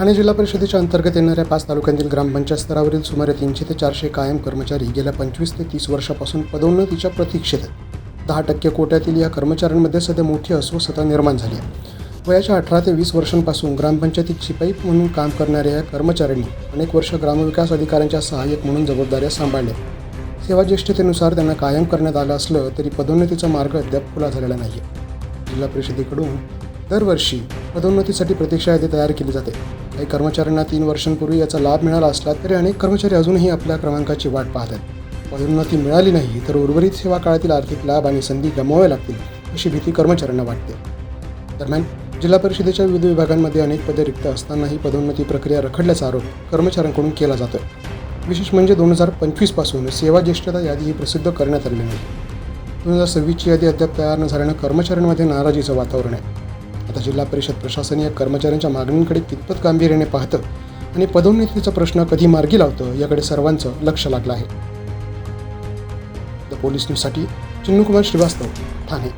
ठाणे जिल्हा परिषदेच्या अंतर्गत येणाऱ्या 5 तालुक्यांतील ग्रामपंचायत स्तरावरील सुमारे 300 ते 400 कायम कर्मचारी गेल्या 25 ते 30 वर्षापासून पदोन्नतीच्या प्रतीक्षेत आहेत. 10% कोट्यातील या कर्मचाऱ्यांमध्ये सध्या मोठी अस्वस्थता निर्माण झाली आहे. वयाच्या 18 ते 20 वर्षांपासून ग्रामपंचायतीत शिपाई म्हणून काम करणाऱ्या या कर्मचाऱ्यांनी अनेक वर्ष ग्रामविकास अधिकाऱ्यांच्या सहाय्यक म्हणून जबाबदाऱ्या सांभाळल्या. सेवाज्येष्ठतेनुसार त्यांना कायम करण्यात आलं असलं तरी पदोन्नतीचा मार्ग अद्याप खुला झालेला नाही. जिल्हा परिषदेकडून दरवर्षी पदोन्नतीसाठी प्रतीक्षा यादी तयार केली जाते. काही कर्मचाऱ्यांना 3 वर्षांपूर्वी याचा लाभ मिळाला असला तरी अनेक कर्मचारी अजूनही आपल्या क्रमांकाची वाट पाहत आहेत. पदोन्नती मिळाली नाही तर उर्वरित सेवा काळातील आर्थिक लाभ आणि संधी गमावाव्या लागतील अशी भीती कर्मचाऱ्यांना वाटते. दरम्यान जिल्हा परिषदेच्या विविध विभागांमध्ये अनेक पदे रिक्त असतानाही पदोन्नती प्रक्रिया रखडल्याचा आरोप कर्मचाऱ्यांकडून केला जातोय. विशेष म्हणजे 2025 पासून सेवा ज्येष्ठता यादी ही प्रसिद्ध करण्यात आलेली नाही. 2026ची यादी अद्याप तयार न झाल्यानं कर्मचाऱ्यांमध्ये नाराजीचं वातावरण आहे. आता जिल्हा परिषद प्रशासन या कर्मचाऱ्यांच्या मागणींकडे कितपत गांभीर्याने पाहतं आणि पदोन्नतीचा प्रश्न कधी मार्गी लावतं याकडे सर्वांचं लक्ष लागलं आहे. द पोलीस न्यूजसाठी चिन्नूकुमार श्रीवास्तव, ठाणे.